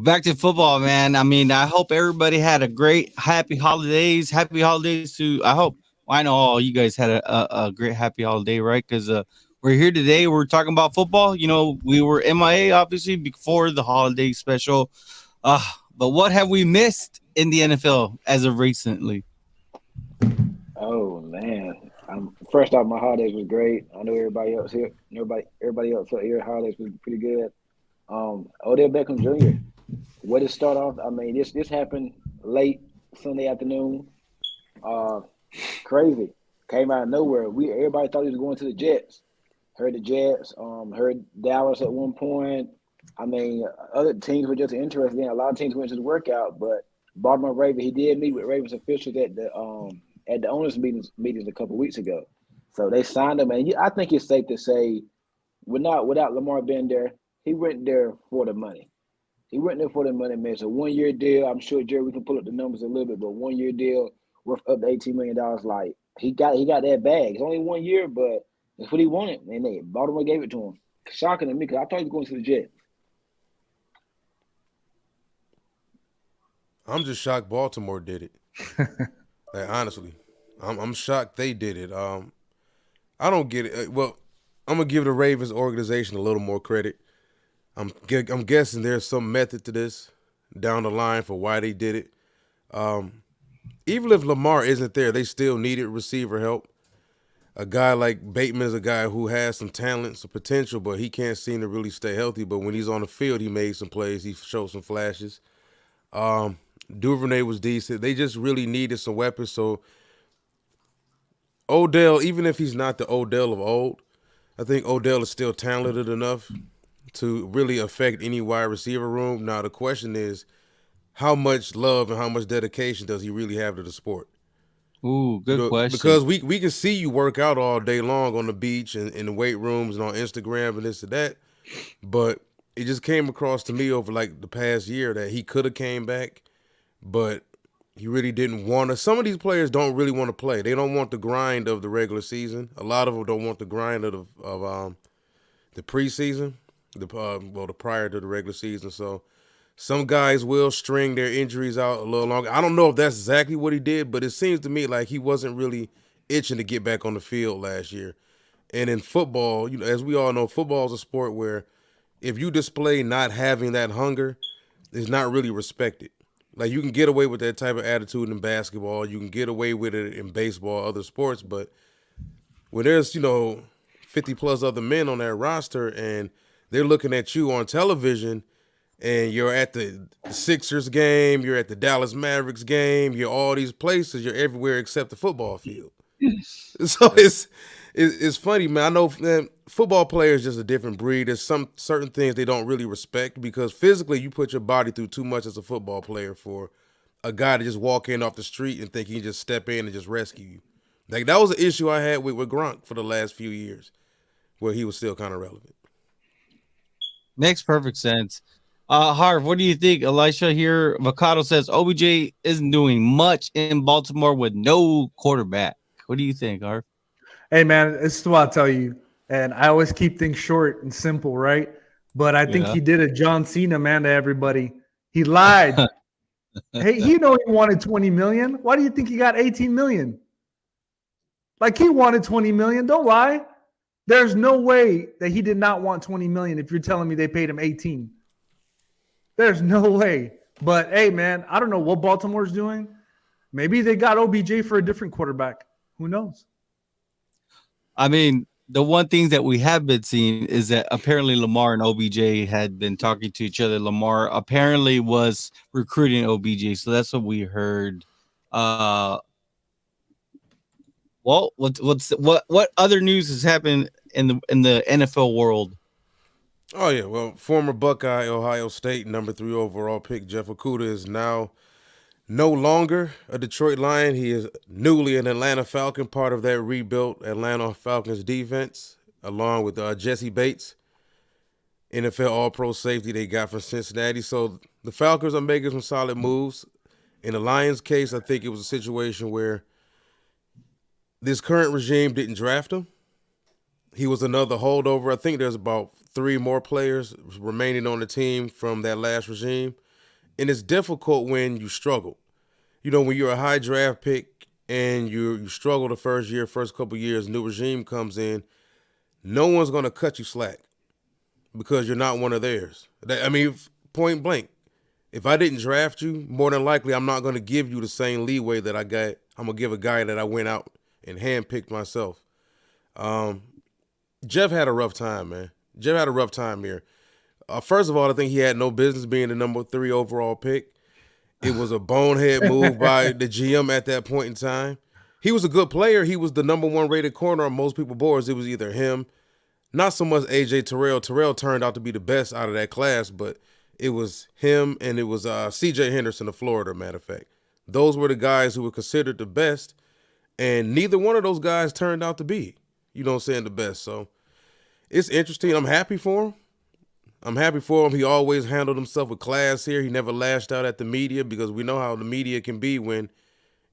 Back to football, man. I mean, I hope everybody had a great, happy holidays. Happy holidays to. I hope. Well, I know all you guys had a great, happy holiday, right? Because we're here today. We're talking about football. We were MIA obviously before the holiday special. Uh, but what have we missed in the NFL as of recently? Oh man. First off, my holidays was great. I know everybody else here, everybody else here, holidays was pretty good. Odell Beckham Jr. Where to start off? I mean, this happened late Sunday afternoon. Uh, Crazy. Came out of nowhere. We Everybody thought he was going to the Jets. Heard the Jets. Heard Dallas at one point. I mean, other teams were just interested in. A lot of teams went to the workout, but Baltimore Ravens. He did meet with Ravens officials at the owners meetings a couple weeks ago. So they signed him, and I think it's safe to say, without Lamar being there, he went there for the money. He went there for the money, man. It's a 1 year deal. I'm sure Jerry, we can pull up the numbers a little bit, but 1 year deal worth up to $18 million. Like he got that bag. It's only 1 year, but that's what he wanted, and Baltimore gave it to him. Shocking to me because I thought he was going to the Jets. I'm just shocked Baltimore did it. Like, honestly, I'm shocked they did it. I don't get it. Well, I'm gonna give the Ravens organization a little more credit. I'm guessing there's some method to this down the line for why they did it. Um, Even if Lamar isn't there, they still needed receiver help. A guy like Bateman is a guy who has some talent, some potential, but he can't seem to really stay healthy. But when he's on the field, he made some plays. He showed some flashes. Um, Duvernay was decent. They just really needed some weapons. So Odell, even if he's not the Odell of old, I think Odell is still talented enough to really affect any wide receiver room. Now the question is, how much love and how much dedication does he really have to the sport? Ooh, You good know, question. because we can see you work out all day long on the beach and in the weight rooms and on Instagram and this and that, but it just came across to me over like the past year that he could have came back, but he really didn't want to. Some of these players don't really want to play. They don't want the grind of the regular season. A lot of them don't want the grind the preseason, the prior to the regular season. So some guys will string their injuries out a little longer. I don't know if that's exactly what he did, but it seems to me like he wasn't really itching to get back on the field last year. And in football, as we all know, football is a sport where if you display not having that hunger, it's not really respected. Like you can get away with that type of attitude in basketball, you can get away with it in baseball, other sports, but when there's 50 plus other men on that roster and they're looking at you on television and you're at the Sixers game, you're at the Dallas Mavericks game, you're all these places, you're everywhere except the football field. So it's funny, man. I know that football players just a different breed. There's some certain things they don't really respect because physically you put your body through too much as a football player for a guy to just walk in off the street and think he can just step in and just rescue you. Like that was an issue I had with Gronk for the last few years, where he was still kind of relevant. Makes perfect sense. Harv, what do you think? Elisha here, Mikado says OBJ isn't doing much in Baltimore with no quarterback. What do you think, Harv? Hey, man, this is what I'll tell you. And I always keep things short and simple, right? But I think Yeah. he did a John Cena, man, to everybody. He lied. Hey, he know he wanted 20 million. Why do you think he got 18 million? Like he wanted 20 million. Don't lie. There's no way that he did not want 20 million if you're telling me they paid him 18. There's no way. But hey, man, I don't know what Baltimore's doing. Maybe they got OBJ for a different quarterback. Who knows? I mean, the one thing that we have been seeing is that apparently Lamar and OBJ had been talking to each other. Lamar apparently was recruiting OBJ, so that's what we heard. Uh, well, what other news has happened in the NFL world? Oh yeah, well, former Buckeye, Ohio State number 3 overall pick Jeff Okuda is now no longer a Detroit Lion. He is newly an Atlanta Falcon, part of that rebuilt Atlanta Falcons defense, along with Jesse Bates, NFL All-Pro safety they got from Cincinnati. So the Falcons are making some solid moves. In the Lions' case, I think it was a situation where this current regime didn't draft him. He was another holdover. I think there's about 3 more players remaining on the team from that last regime. And it's difficult when you struggle. You know, when you're a high draft pick and you struggle the first couple years, new regime comes in, no one's going to cut you slack because you're not one of theirs. I mean, point blank. If I didn't draft you, more than likely I'm not going to give you the same leeway that I'm going to give a guy that I went out and handpicked myself. Jeff had a rough time, man. Jeff had a rough time here. First of all, I think he had no business being the number 3 overall pick. It was a bonehead move by the GM at that point in time. He was a good player. He was the number 1 rated corner on most people's boards. It was either him, not so much AJ Terrell. Terrell turned out to be the best out of that class, but it was him and it was CJ Henderson of Florida, matter of fact. Those were the guys who were considered the best, and neither one of those guys turned out to be, the best. So it's interesting. I'm happy for him. He always handled himself with class here. He never lashed out at the media because we know how the media can be when,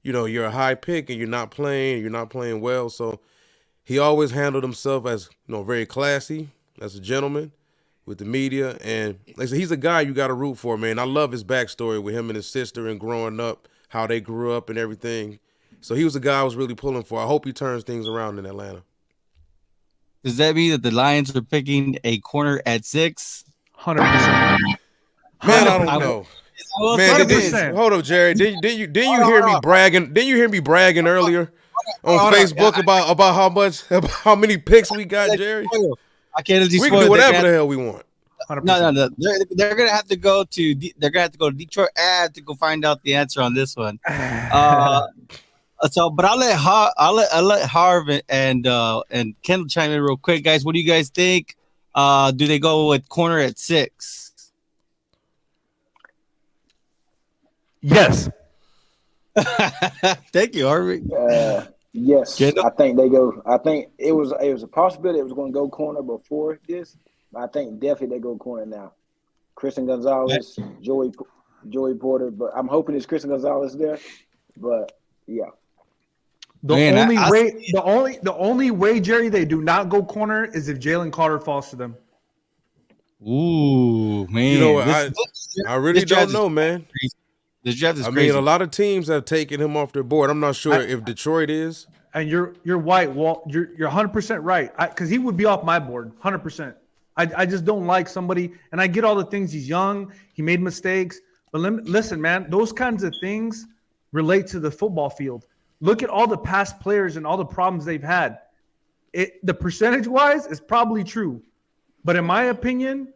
you're a high pick and you're not playing well. So he always handled himself as, very classy, as a gentleman with the media. And like I said, he's a guy you got to root for, man. I love his backstory with him and his sister and growing up, how they grew up and everything. So he was a guy I was really pulling for. I hope he turns things around in Atlanta. Does that mean that the Lions are picking a corner at 6? 100%. Man, I don't know. Man, hold up, Jerry. Didn't you hear me bragging? Didn't you hear me bragging earlier on Facebook about how many picks we got, Jerry? I can't. We can do whatever the hell we want. 100%. No. They're gonna have to go to. They're gonna have to go to Detroit to go find out the answer on this one. But I'll let Harv and Kendall chime in real quick, guys. What do you guys think? Do they go with corner at 6? Yes. Thank you, Harvey. Yes, Kendall? I think they go. I think it was a possibility it was going to go corner before this. But I think definitely they go corner now. Christian Gonzalez, Joey Porter, but I'm hoping it's Christian Gonzalez there. But yeah. The only way, Jerry, they do not go corner is if Jalen Carter falls to them. Ooh, man. You know what? I really don't know, man. This draft is I crazy. mean, a lot of teams have taken him off their board. I'm not sure if Detroit is. And you're white, Walt. You're 100% right. Because he would be off my board, 100%. I just don't like somebody, and I get all the things. He's young, he made mistakes, but listen, man, those kinds of things relate to the football field. Look at all the past players and all the problems they've had. The percentage-wise is probably true, but in my opinion,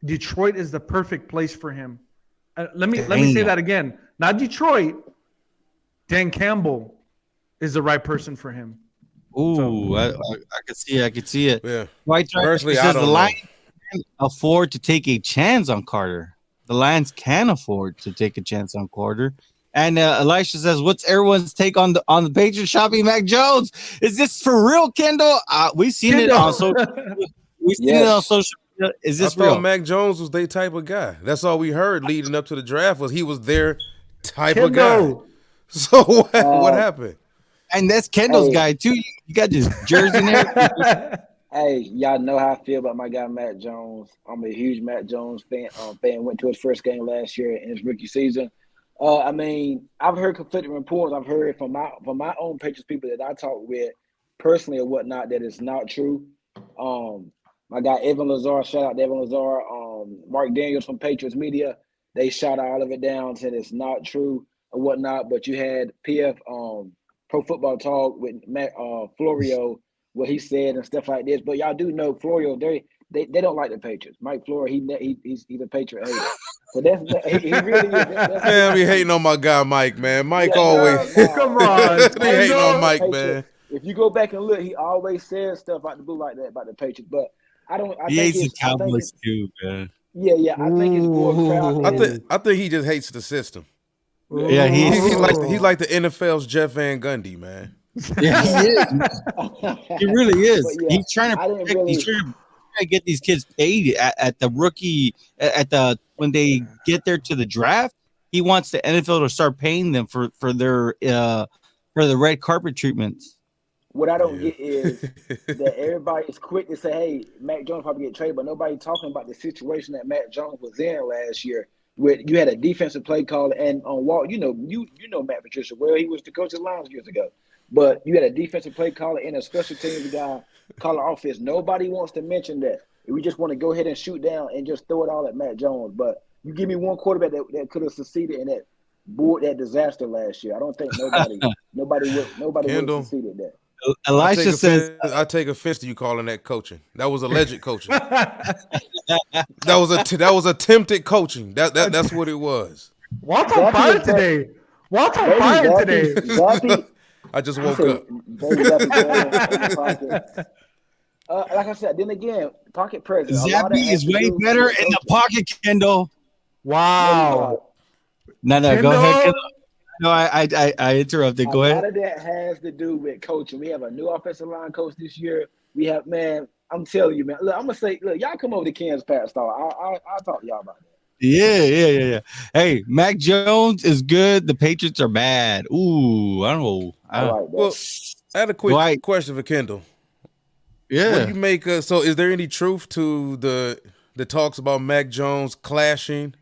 Detroit is the perfect place for him. Let me say that again. Not Detroit. Dan Campbell is the right person for him. Ooh, I could see it. I could see it. Yeah. White Personally, says I don't the know. Lions can afford to take a chance on Carter. The Lions can afford to take a chance on Carter. And Elisha says, "What's everyone's take on the Patriots shopping Mac Jones? Is this for real, Kendall? We've seen it on social. We've seen it on social media. Is I this thought real? Mac Jones was their type of guy. That's all we heard leading up to the draft was he was their type of guy. So what happened? And that's Kendall's guy too. You got this jersey in there. Hey, y'all know how I feel about my guy Matt Jones. I'm a huge Matt Jones fan. Went to his first game last year in his rookie season. I mean, I've heard conflicting reports. I've heard from my own Patriots people that I talk with personally or whatnot that it's not true. My guy Evan Lazar, shout out to Evan Lazar. Mark Daniels from Patriots Media, they shot all of it down, said it's not true or whatnot. But you had PF Pro Football Talk with Matt Florio, what he said and stuff like this. But y'all do know Florio, they don't like the Patriots. Mike Florio, he's a Patriot hater. So he really is. Man, I be hating on my guy Mike, man. Mike always Come on. they hating on Mike, man. If you go back and look, he always says stuff out the blue like that about the Patriots. But I He hates the Cowboys too, man. Yeah. I think it's more crowd. I think he just hates the system. Yeah, He's like the NFL's Jeff Van Gundy, man. Yeah, he is. He really is. But yeah, He's trying to get these kids paid at the rookie when they get there to the draft. He wants the NFL to start paying them for the red carpet treatments. What I don't Yeah. get is that everybody is quick to say, "Hey, Mac Jones probably get traded," but nobody talking about the situation that Mac Jones was in last year. Where you had a defensive play caller, and on Walt, you know Matt Patricia well. He was the coach of the Lions years ago, but you had a defensive play caller and a special teams guy calling offense. Nobody wants to mention that. We just want to go ahead and shoot down and just throw it all at Mac Jones. But you give me one quarterback that could have succeeded in that disaster last year. I don't think nobody would have Kendall, succeeded that. Elisha says, I take offense to you calling that coaching. That was alleged coaching. That was attempted coaching. That's what it was. Walt's on fire today. Walt's on fire today. Zappy, I just woke up. Like I said, then again, pocket presence. Zappy is way better in the pocket, Kendall. Wow. No, Kendall? go ahead, Kendall. No, I interrupted. Go A ahead. lot of that has to do with coaching. We have a new offensive line coach this year. We have, man, I'm telling you, man. Look, I'm gonna say, look, y'all come over to Kansas, Pat Star. I'll talk to y'all about that. Yeah. Hey, Mac Jones is good. The Patriots are bad. Ooh, I don't know. I like that. Well, I had a quick question for Kendall. What Yeah. do you make so is there any truth to the talks about Mac Jones clashing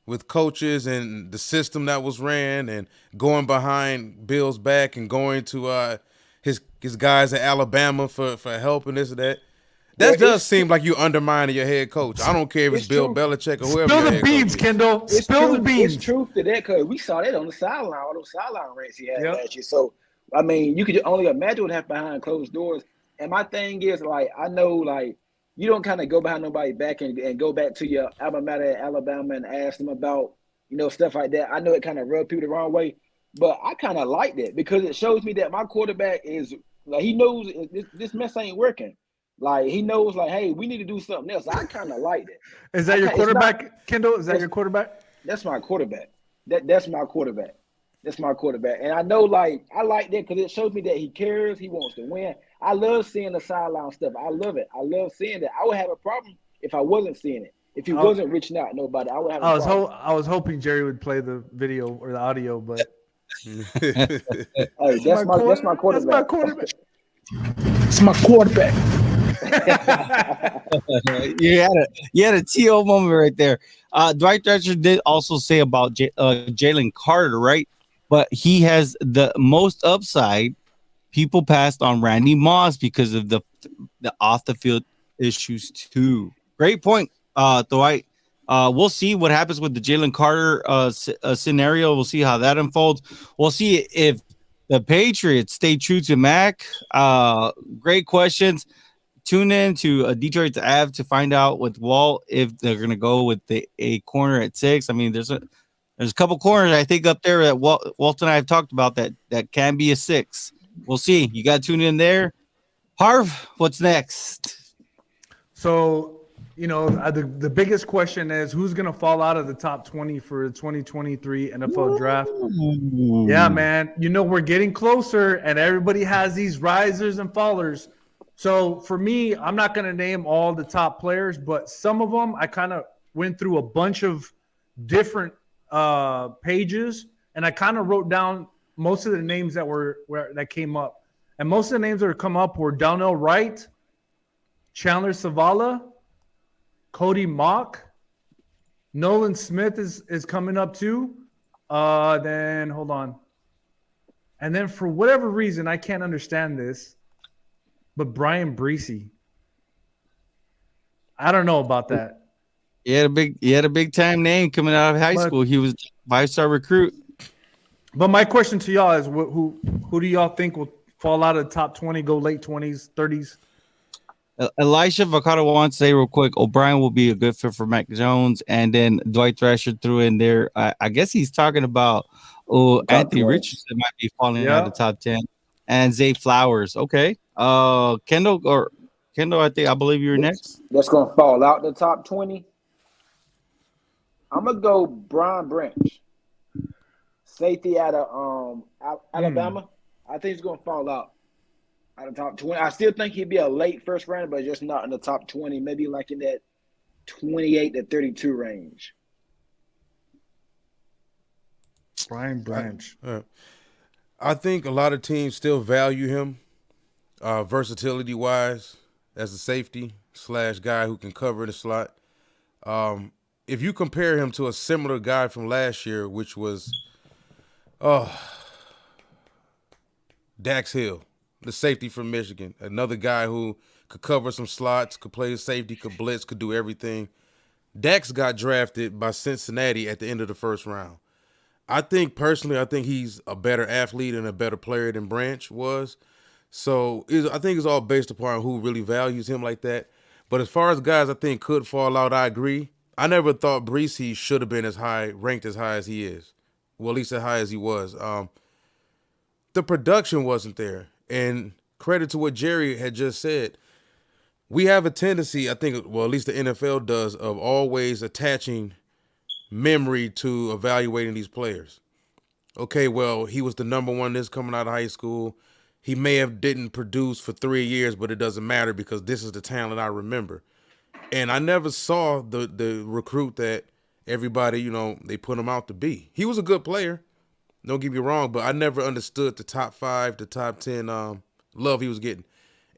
with coaches and the system that was ran and going behind Bill's back and going to his guys at Alabama for help and this and that? That does seem like you undermining your head coach. I don't care if it's Bill Belichick or whoever. Spill the beans, Kendall. Spill the beans. It's truth to that because we saw that on the sideline, all those sideline rants he had last year. So, I mean, you could only imagine what happened behind closed doors. And my thing is, like, I know, like, you don't kind of go behind nobody back and go back to your alma mater at Alabama and ask them about, stuff like that. I know it kind of rubbed people the wrong way, but I kind of like that because it shows me that my quarterback is, like, he knows this mess ain't working. Like, he knows, like, hey, we need to do something else. I kind of like it. Is that your quarterback, Kendall? Is that your quarterback? That's my quarterback. That's my quarterback. That's my quarterback. And I know, like, I like that because it shows me that he cares. He wants to win. I love seeing the sideline stuff. I love it. I love seeing that. I would have a problem if I wasn't seeing it. If he wasn't reaching out to nobody, I would have a problem. I was hoping Jerry would play the video or the audio, but hey, that's my quarterback. That's my quarterback. It's my quarterback. you had a T.O. moment right there. Dwight Thrasher did also say about Jalen Carter, right? But he has the most upside. People passed on Randy Moss because of the off the field issues too. Great point, Dwight. We'll see what happens with the Jalen Carter scenario. We'll see how that unfolds. We'll see if the Patriots stay true to Mac. Great questions. Tune in to Detroit's Ave to find out with Walt if they're going to go with a corner at 6. I mean, there's a couple corners I think up there that Walt and I have talked about that can be a 6. We'll see. You got to tune in there. Harv, what's next? So, the biggest question is who's going to fall out of the top 20 for the 2023 NFL draft? Ooh. Yeah, man. We're getting closer, and everybody has these risers and fallers. So for me, I'm not going to name all the top players, but some of them I kind of went through a bunch of different pages, and I kind of wrote down most of the names that came up. And most of the names that come up were Donnell Wright, Chandler Zavala, Cody Mock, Nolan Smith is coming up too. Then hold on. And then for whatever reason, I can't understand this, but Brian Breesy. I don't know about that. He had a big time name coming out of high school. He was a 5-star recruit. But my question to y'all is who do y'all think will fall out of the top 20, go late 20s, 30s? Elisha Vacado wants to say real quick, O'Brien will be a good fit for Mac Jones. And then Dwight Thrasher threw in there. I guess he's talking about Anthony Richardson might be falling out of the top 10. And Zay Flowers. Okay. Kendall, I believe you're next. That's going to fall out the top 20. I'm going to go Brian Branch. Safety out of Alabama. I think he's going to fall out of the top 20. I still think he'd be a late first rounder, but just not in the top 20. Maybe like in that 28 to 32 range. Brian Branch. I think a lot of teams still value him Versatility wise, as a safety slash guy who can cover in the slot. If you compare him to a similar guy from last year, which was Dax Hill, the safety from Michigan, another guy who could cover some slots, could play safety, could blitz, could do everything. Dax got drafted by Cincinnati at the end of the first round. I think he's a better athlete and a better player than Branch was. So I think it's all based upon who really values him like that. But as far as guys I think could fall out, I agree. I never thought Brees should have been ranked as high as he is. Well, at least as high as he was. The production wasn't there. And credit to what Jerry had just said. We have a tendency, I think, well, at least the NFL does, of always attaching memory to evaluating these players. Okay, well, he was the number one this coming out of high school. He may have didn't produce for 3 years, but it doesn't matter because this is the talent I remember. And I never saw the recruit that everybody, they put him out to be. He was a good player. Don't get me wrong, but I never understood the top 5, the top 10 love he was getting.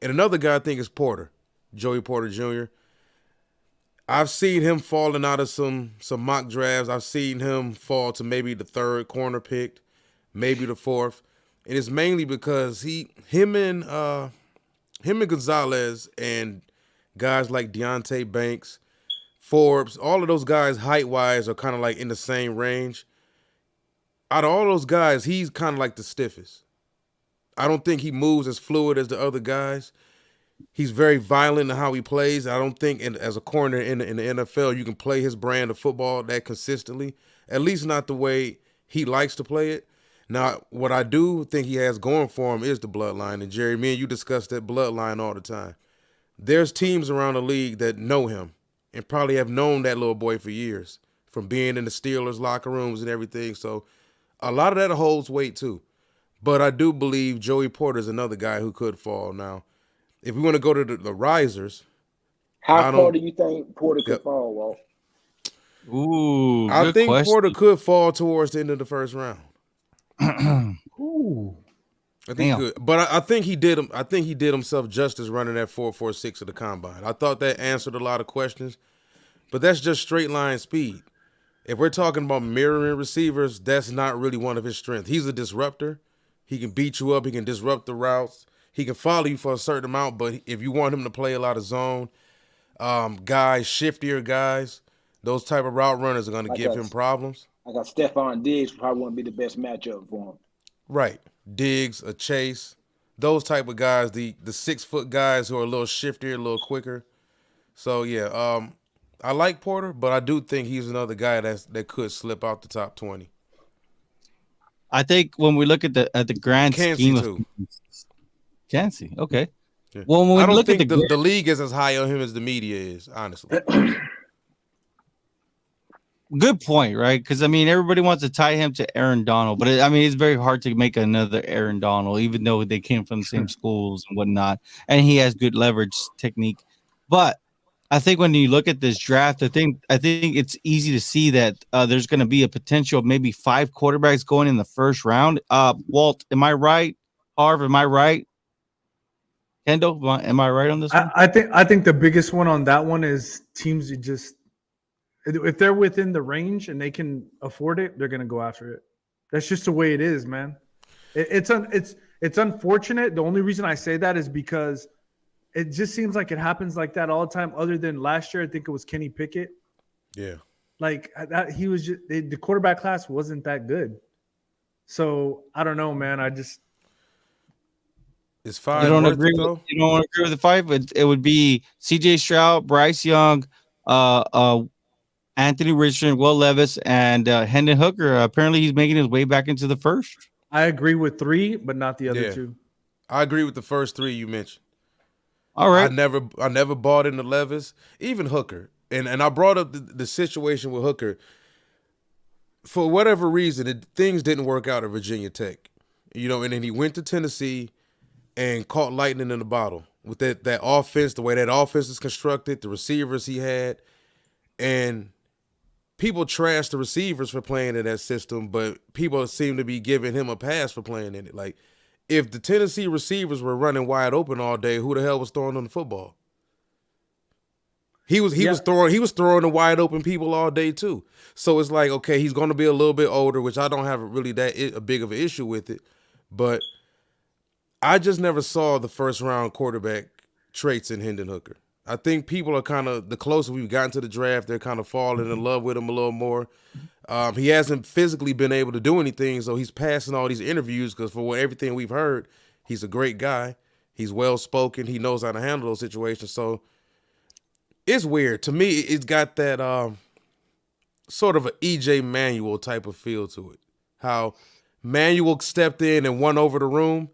And another guy I think is Porter. Joey Porter Jr. I've seen him falling out of some mock drafts. I've seen him fall to maybe the 3rd corner picked, maybe the 4th. And it's mainly because him and Gonzalez and guys like Deontay Banks, Forbes, all of those guys height-wise are kind of like in the same range. Out of all those guys, he's kind of like the stiffest. I don't think he moves as fluid as the other guys. He's very violent in how he plays. I don't think as a corner in the NFL you can play his brand of football that consistently, at least not the way he likes to play it. Now, what I do think he has going for him is the bloodline. And Jerry, me and you discuss that bloodline all the time. There's teams around the league that know him and probably have known that little boy for years from being in the Steelers locker rooms and everything. So a lot of that holds weight too. But I do believe Joey Porter is another guy who could fall now. If we want to go to the risers. How far do you think Porter could fall, Walt? Ooh, I think question. Porter could fall towards the end of the first round. Ooh. I think he could. But I think he did himself justice running that 4.46 at the combine. I thought that answered a lot of questions. But that's just straight line speed. If we're talking about mirroring receivers, that's not really one of his strengths. He's a disruptor. He can beat you up. He can disrupt the routes. He can follow you for a certain amount, but if you want him to play a lot of zone, guys, shiftier guys, those type of route runners are going to give him problems. I got Stephon Diggs probably wouldn't be the best matchup for him. Right. Diggs, a Chase, those type of guys, the 6-foot guys who are a little shiftier, a little quicker. So, yeah, I like Porter, but I do think he's another guy that could slip out the top 20. I think when we look at the grand scheme of too. Chansey, okay. Yeah. Well, when we I don't look think at the league is as high on him as the media is, honestly. Good point, right? Because I mean, everybody wants to tie him to Aaron Donald, but it's very hard to make another Aaron Donald, even though they came from the same schools and whatnot, and he has good leverage technique. But I think when you look at this draft, I think it's easy to see that there's going to be a potential of maybe 5 quarterbacks going in the first round. Walt, am I right? Harv, am I right? Kendall, am I right on this one? I think the biggest one on that one is teams that just, if they're within the range and they can afford it, they're going to go after it. That's just the way it is, man. It's unfortunate. The only reason I say that is because it just seems like it happens like that all the time. Other than last year, I think it was Kenny Pickett. Yeah, like that, he was just the quarterback class wasn't that good. So I don't know, man. Is 5 You don't worth agree it, though? with, you don't agree with the 5, but it would be C.J. Stroud, Bryce Young, Anthony Richardson, Will Levis, and Hendon Hooker. Apparently, he's making his way back into the first. I agree with 3, but not the other 2. I agree with the first 3 you mentioned. All right. I never bought into Levis, even Hooker. And I brought up the situation with Hooker. For whatever reason, things didn't work out at Virginia Tech. And then he went to Tennessee and caught lightning in the bottle with that offense, the way that offense is constructed, the receivers he had. And people trash the receivers for playing in that system, but people seem to be giving him a pass for playing in it. Like, if the Tennessee receivers were running wide open all day, who the hell was throwing them the football? He was throwing the wide open people all day too. So it's like, okay, he's going to be a little bit older, which I don't have really a big of an issue with it, but I just never saw the first round quarterback traits in Hendon Hooker. I think people are kind of, the closer we've gotten to the draft, they're kind of falling in love with him a little more. He hasn't physically been able to do anything, so he's passing all these interviews because for everything we've heard, he's a great guy. He's well-spoken. He knows how to handle those situations. So it's weird. To me, it's got that sort of an E.J. Manuel type of feel to it. How Manuel stepped in and won over the room.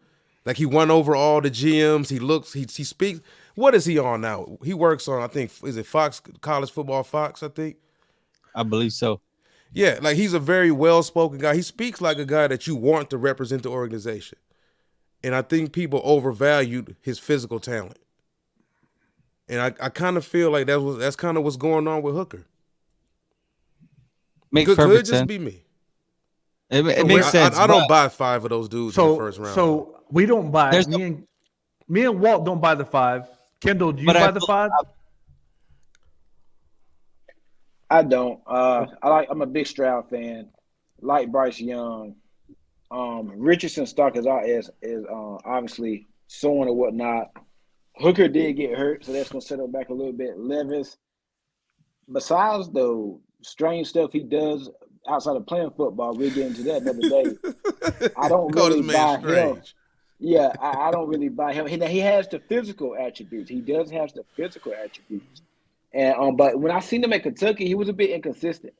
Like he won over all the GMs. He speaks. What is he on now? He works on, I think, is it Fox, College Football Fox, I think? I believe so. Yeah, like he's a very well-spoken guy. He speaks like a guy that you want to represent the organization. And I think people overvalued his physical talent. And I kind of feel like that's kind of what's going on with Hooker. Makes Could perfect just sense. be me. It makes sense. I don't buy 5 of those dudes in the first round. So we don't buy. There's Me and Walt don't buy the 5. Kendall, do you buy the 5? I don't. I'm a big Stroud fan. Like Bryce Young. Richardson stock is obviously soaring or whatnot. Hooker did get hurt, so that's gonna set him back a little bit. Levis, besides the strange stuff he does outside of playing football, we'll get into that another day. I don't really buy him. Yeah, I don't really buy him. He has the physical attributes. He does have the physical attributes. And but when I seen him at Kentucky, he was a bit inconsistent.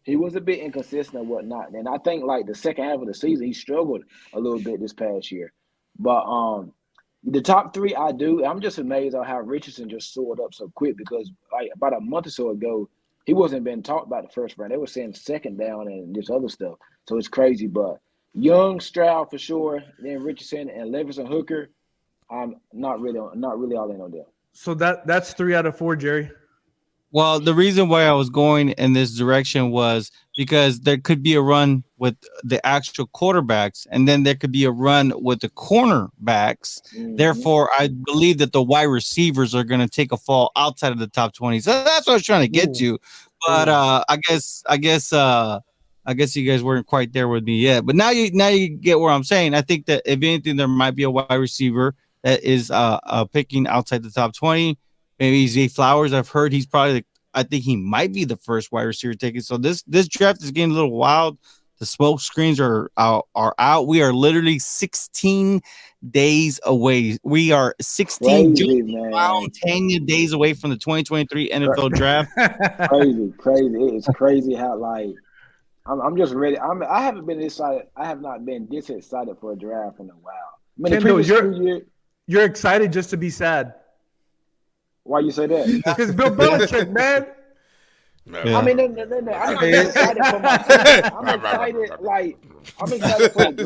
And whatnot. And I think like the second half of the season, he struggled a little bit this past year. But the top 3 I do. I'm just amazed on how Richardson just soared up so quick because like about a month or so ago, he wasn't being talked about the first round. They were saying second down and this other stuff. So it's crazy. But Young, Stroud for sure, then Richardson and Levis and Hooker. I'm not really all in on them. So that's 3 out of 4, Jerry. Well, the reason why I was going in this direction was because there could be a run with the actual quarterbacks, and then there could be a run with the cornerbacks. Mm-hmm. Therefore, I believe that the wide receivers are going to take a fall outside of the top 20. So that's what I was trying to get to. But I guess you guys weren't quite there with me yet. But now you get where I'm saying. I think that if anything, there might be a wide receiver that is picking outside the top 20. Maybe Zay Flowers. I've heard he's probably I think he might be the first wide receiver taken. So this draft is getting a little wild. The smoke screens are out. We are literally 16 days away. We are 16 days away from the 2023 NFL draft. Crazy. It's crazy how like I'm just ready. I haven't been excited. I have not been this excited for a draft in a while. I mean, Kendall, you're excited just to be sad. Why you say that? Because Bill Belichick, man. Yeah. I mean, no. I'm not excited for myself. I'm excited for the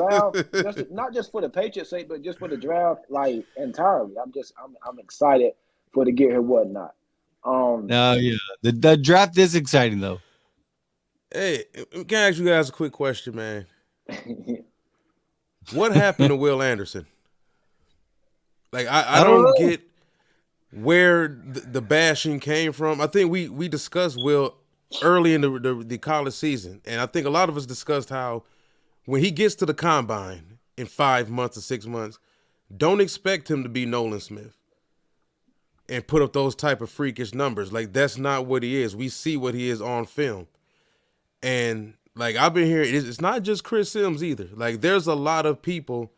draft, not just for the Patriots' sake, but just for the draft, like entirely. I'm excited for the get here, whatnot. The draft is exciting though. Hey, can I ask you guys a quick question, man? What happened to Will Anderson? Like, I don't get where the bashing came from. I think we discussed Will early in the college season, and I think a lot of us discussed how when he gets to the combine in 5 months or 6 months, don't expect him to be Nolan Smith and put up those type of freakish numbers. Like, that's not what he is. We see what he is on film. And like I've been hearing, it's not just Chris Sims either. Like there's a lot of people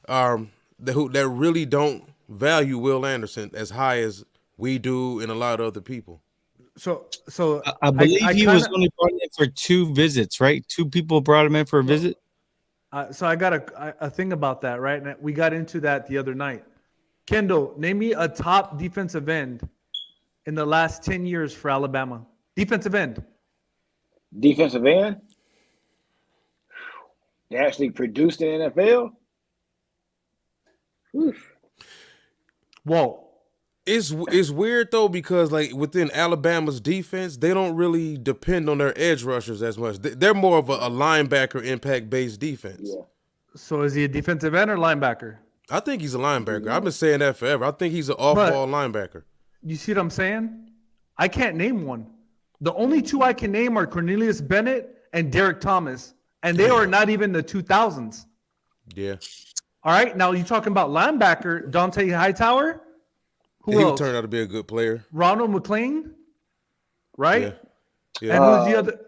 that really don't value Will Anderson as high as we do and a lot of other people. So I believe he was only brought in for 2 visits, right? 2 people brought him in for a visit. So I got a thing about that, right? And we got into that the other night. Kendall, name me a top defensive end in the last 10 years for Alabama. Defensive end. Defensive end? They actually produced in the NFL? Whoa. It's weird though because like within Alabama's defense, they don't really depend on their edge rushers as much. They're more of a linebacker impact based defense. Yeah. So is he a defensive end or linebacker? I think he's a linebacker. I've been saying that forever. I think he's an off-ball linebacker. You see what I'm saying? I can't name one. The only two I can name are Cornelius Bennett and Derek Thomas, and they are not even the 2000s. Yeah. All right, now you're talking about linebacker Dante Hightower. Who He would else? turn out to be a good player. Ronald McLean, right? Yeah. And who's the other?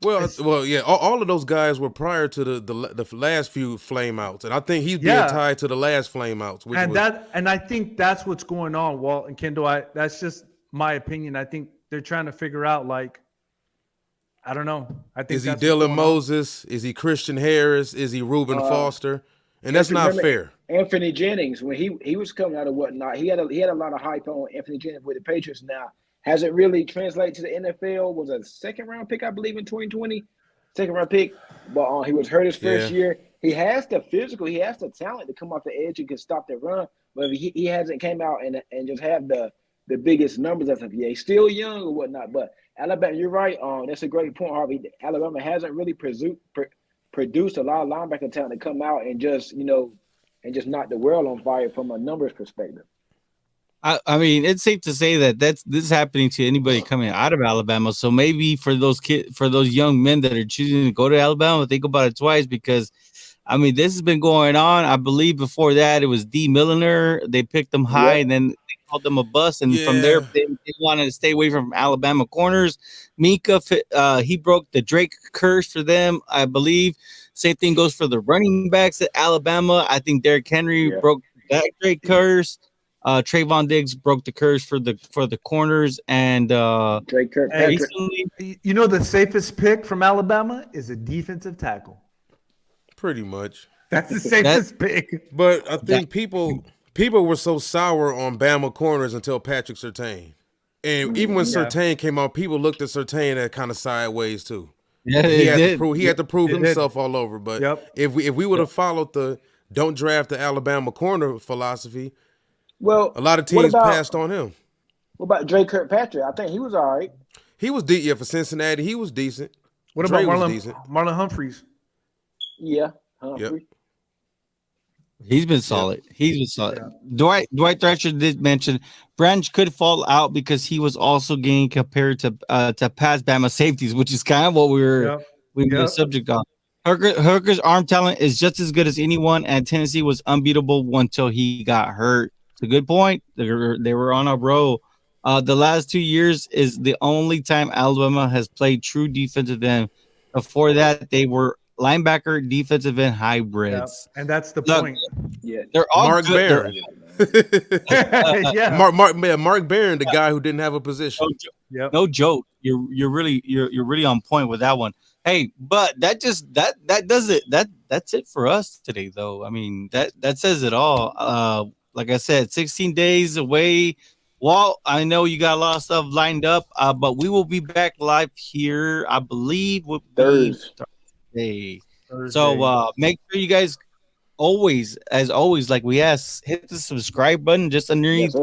Well, yeah. All of those guys were prior to the last few flameouts, and I think he's being Yeah. tied to the last flameouts. Which And was, and I think that's what's going on, Walt and Kendall. That's just my opinion. I think they're trying to figure out, like, I don't know. I think is he that's what's Dylan going on. Moses? Is he Christian Harris? Is he Reuben Foster? And that's not remember fair. Anthony Jennings, when he was coming out of whatnot, he had a lot of hype on Anthony Jennings with the Patriots. Now, has it really translated to the NFL? Was a second round pick, I believe, in 2020, second round pick. But he was hurt his first year. He has the physical, he has the talent to come off the edge and can stop the run. But he hasn't came out and just have the biggest numbers as of yet. He's still young or whatnot. But Alabama, you're right. That's a great point, Harvey. Alabama hasn't really produced a lot of linebacker talent to come out and just knock the world on fire from a numbers perspective. I mean, it's safe to say that this is happening to anybody coming out of Alabama. So maybe for those young men that are choosing to go to Alabama, think about it twice, because I mean, this has been going on. I believe before that it was D. Milliner. They picked them high, and then they called them a bust. And from there, they wanted to stay away from Alabama corners. Mika, he broke the Drake curse for them, I believe. Same thing goes for the running backs at Alabama. I think Derrick Henry broke that Drake curse. Trayvon Diggs broke the curse for the corners, and Drake Kirkpatrick. You know, the safest pick from Alabama is a defensive tackle. Pretty much. That's the safest pick. But I think people were so sour on Bama corners until Patrick Surtain. And even when Surtain came out, people looked at Surtain at kind of sideways too. Yeah, he had to prove himself all over. But if we would have followed the don't draft the Alabama corner philosophy, well, a lot of teams passed on him. What about Drake Kirkpatrick? I think he was all right. He was for Cincinnati. He was decent. What about Marlon Humphreys? Yeah, Humphrey. Yep. He's been solid. He's been solid. Yeah. Dwight Thrasher did mention Branch could fall out because he was also getting compared to past Bama safeties, which is kind of what we were the subject of. Hooker's arm talent is just as good as anyone, and Tennessee was unbeatable until he got hurt. It's a good point. They were on a roll. The last 2 years is the only time Alabama has played true defensive end. Before that, they were linebacker, defensive end hybrids. And that's the point. Yeah, they're all Mark Barron. Mark Barron, the guy who didn't have a position. No joke. You're really on point with that one. Hey, but that does it. That's it for us today, though. I mean, that says it all. Like I said, 16 days away. Walt, I know you got a lot of stuff lined up, but we will be back live here, I believe, with Thursday. So make sure you guys as always, like we asked, hit the subscribe button just underneath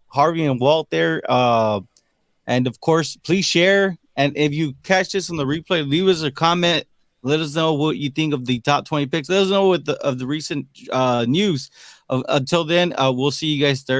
Harvey and Walt there. And of course, please share. And if you catch this on the replay, leave us a comment. Let us know what you think of the top 20 picks. Let us know of the recent news. Until then, we'll see you guys Thursday.